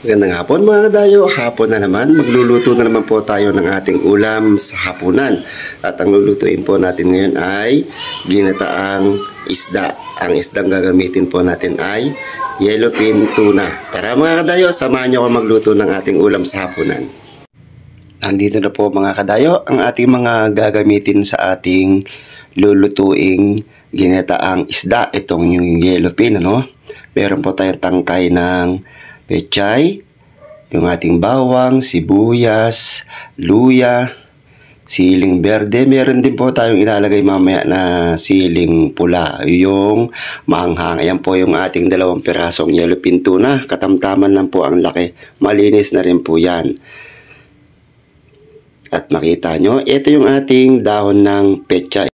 Magandang hapon mga kadayo, hapon na naman, magluluto na naman po tayo ng ating ulam sa hapunan. At ang lulutuin po natin ngayon ay ginataang isda. Ang isdang gagamitin po natin ay yellowfin tuna. Tara mga kadayo, samahan nyo ako magluto ng ating ulam sa hapunan. Nandito na po mga kadayo, ang ating mga gagamitin sa ating lulutuing ginataang isda. Itong yung yellowfin, ano? Meron po tayong tangkay ng pechay, yung ating bawang, sibuyas, luya, siling berde. Meron din po tayong ilalagay mamaya na siling pula, yung maanghang. Ayan po yung ating 2 pirasong yellowfin tuna. Katamtaman lang po ang laki. Malinis na rin po yan. At makita nyo, ito yung ating dahon ng pechay.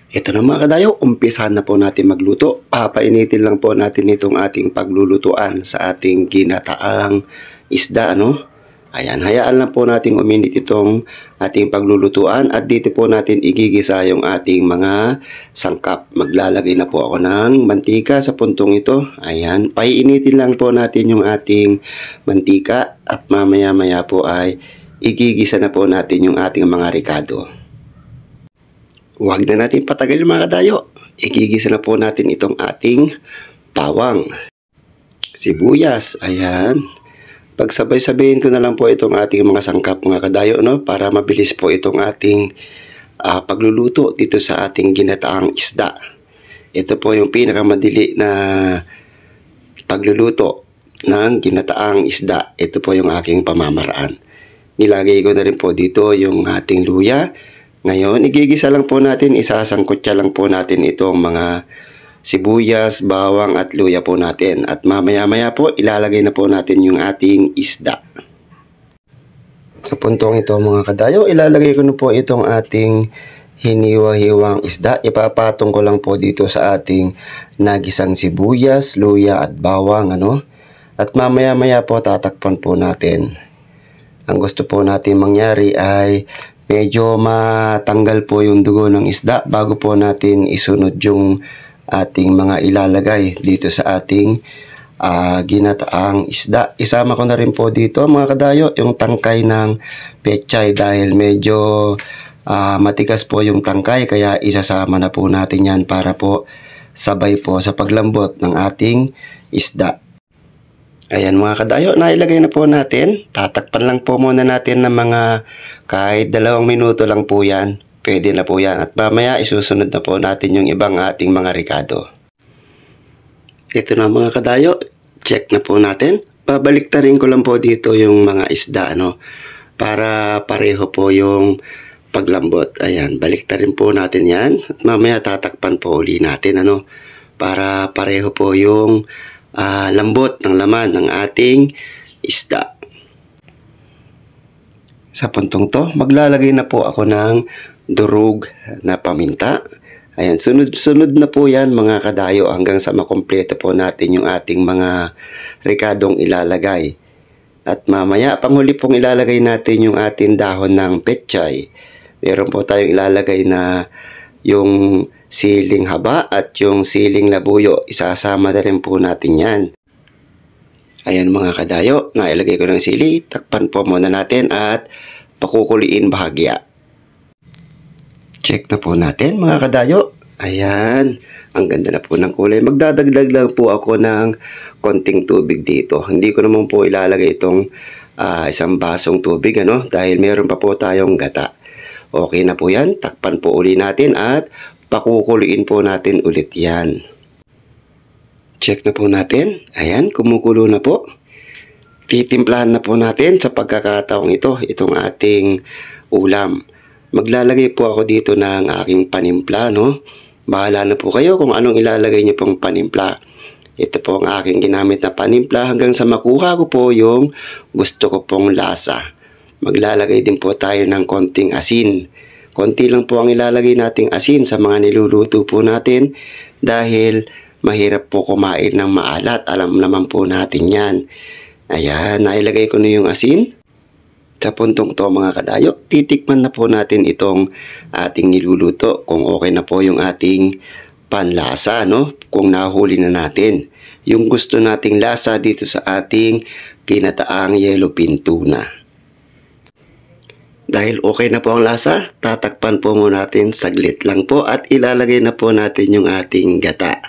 Ito na mga kadayo, umpisahan na po natin magluto. Papainitin lang po natin itong ating paglulutuan sa ating ginataang isda, ano? Ayan, hayaan lang po natin uminit itong ating paglulutuan at dito po natin igigisa yung ating mga sangkap. Maglalagay na po ako ng mantika sa puntong ito. Ayan, paiinitin lang po natin yung ating mantika at mamaya-maya po ay igigisa na po natin yung ating mga ricado. Huwag na natin patagal mga kadayo. Igigisa na po natin itong ating bawang, sibuyas, ayan. Pagsabay-sabayin ko na lang po itong ating mga sangkap mga kadayo, no? Para mabilis po itong ating pagluluto dito sa ating ginataang isda. Ito po yung pinakamadali na pagluluto ng ginataang isda. Ito po yung aking pamamaraan. Nilagay ko na rin po dito yung ating luya. Ngayon, igigisa lang po natin, isasangkutsa lang po natin itong mga sibuyas, bawang at luya po natin. At mamaya-maya po, ilalagay na po natin yung ating isda. Sa puntong ito mga kadayo, ilalagay ko na po itong ating hiniwa-hiwang isda. Ipapatong ko lang po dito sa ating nagisang sibuyas, luya at bawang, ano? At mamaya-maya po, tatakpan po natin. Ang gusto po natin mangyari ay medyo matanggal po yung dugo ng isda bago po natin isunod yung ating mga ilalagay dito sa ating ginataang isda. Isama ko na rin po dito mga kadayo yung tangkay ng pechay dahil medyo matigas po yung tangkay, kaya isasama na po natin yan para po sabay po sa paglambot ng ating isda. Ayan mga kadayo, nailagay na po natin. Tatakpan lang po muna natin ng mga kahit 2 minuto lang po yan. Pwede na po yan. At mamaya isusunod na po natin yung ibang ating mga ricado. Ito na mga kadayo, check na po natin. Babaliktarin ko lang po dito yung mga isda, ano, para pareho po yung paglambot. Ayan, baliktarin po natin yan. At mamaya tatakpan po uli natin, ano, para pareho po yung lambot ng laman ng ating isda. Sa puntong to, maglalagay na po ako ng durog na paminta. Ayan, sunod-sunod na po yan mga kadayo hanggang sa makompleto po natin yung ating mga ricadong ilalagay. At mamaya, panghuli pong ilalagay natin yung ating dahon ng pechay. Meron po tayong ilalagay na yung siling haba at yung siling labuyo. Isasama na rin po natin yan. Ayan mga kadayo, nailagay ko ng sili. Takpan po muna natin at pakukuliin bahagya. Check na po natin mga kadayo. Ayan, ang ganda na po ng kulay. Magdadagdag lang po ako ng konting tubig dito. Hindi ko naman po ilalagay itong 1 basong tubig, ano, dahil meron pa po tayong gata. Okay na po yan. Takpan po uli natin at pakukuliin po natin ulit yan. Check na po natin. Ayan, kumukulo na po. Titimplahan na po natin sa pagkakataong ito, itong ating ulam. Maglalagay po ako dito ng aking panimpla, no? Bahala na po kayo kung anong ilalagay niyo pong panimpla. Ito po ang aking ginamit na panimpla hanggang sa makuha ko po yung gusto ko pong lasa. Maglalagay din po tayo ng konting asin. Konti lang po ang ilalagay nating asin sa mga niluluto po natin dahil mahirap po kumain ng maalat. Alam naman po natin yan. Ayan, nailagay ko na yung asin. Sa puntong to mga kadayo, titikman na po natin itong ating niluluto kung okay na po yung ating panlasa, no? Kung nahuli na natin. yung gusto nating lasa dito sa ating ginataang yellowfin tuna. Dahil okay na po ang lasa, tatakpan po muna natin saglit lang po at ilalagay na po natin yung ating gata.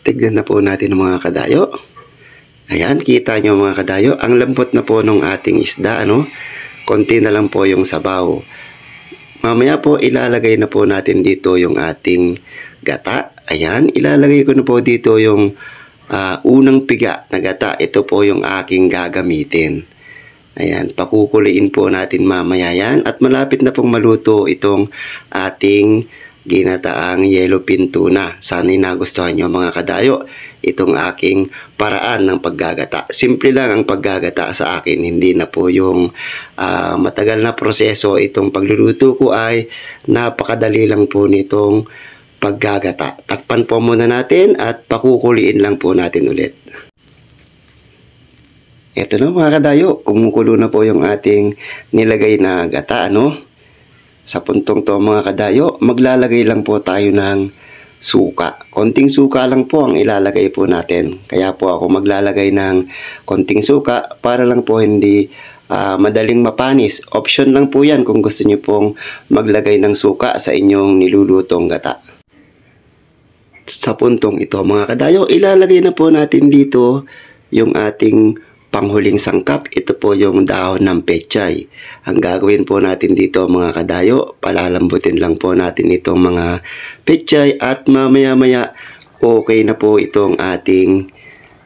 Tignan na po natin mga kadayo. Ayan, kita nyo mga kadayo, ang lambot na po ng ating isda, ano? Konti na lang po yung sabaw. Mamaya po ilalagay na po natin dito yung ating gata. Ayan, ilalagay ko na po dito yung unang piga na gata. Ito po yung aking gagamitin. Ayan, pakukuliin po natin mamaya yan at malapit na pong maluto itong ating ginataang yellowfin tuna. Sana'y nagustuhan nyo mga kadayo itong aking paraan ng paggagata. Simple lang ang paggagata sa akin, hindi na po yung matagal na proseso. Itong pagluluto ko ay napakadali lang po nitong paggagata. Takpan po muna natin at pakukuliin lang po natin ulit. Ito na mga kadayo, kumukulo na po yung ating nilagay na gata, ano? Sa puntong to mga kadayo, maglalagay lang po tayo ng suka. Konting suka lang po ang ilalagay po natin. Kaya po ako maglalagay ng konting suka para lang po hindi madaling mapanis. Option lang po yan kung gusto nyo pong maglagay ng suka sa inyong nilulutong gata. Sa puntong ito mga kadayo, ilalagay na po natin dito yung ating panghuling sangkap. Ito po yung dahon ng pechay. Ang gagawin po natin dito mga kadayo, palalambutin lang po natin itong mga pechay at mamaya-maya okay na po itong ating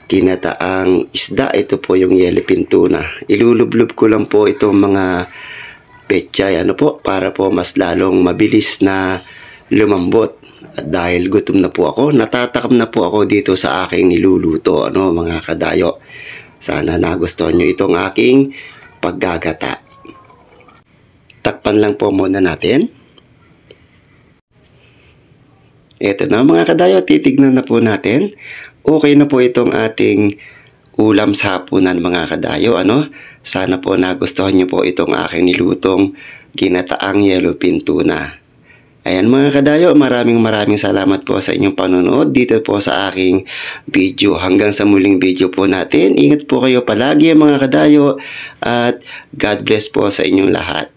ginataang isda. Ito po yung yellowfin tuna. Ilulublub ko lang po itong mga pechay, ano po, para po mas lalong mabilis na lumambot. At dahil gutom na po ako, natatakam na po ako dito sa aking niluluto, ano mga kadayo. Sana nagustuhan nyo itong aking paggagata. Takpan lang po muna natin. Ito na mga kadayo, titignan na po natin. Okay na po itong ating ulam sa hapunan mga kadayo, ano? Sana po nagustuhan nyo po itong aking nilutong ginataang yellowfin tuna. Ayan mga kadayo, maraming salamat po sa inyong panonood dito po sa aking video. Hanggang sa muling video po natin. Ingat po kayo palagi mga kadayo at God bless po sa inyong lahat.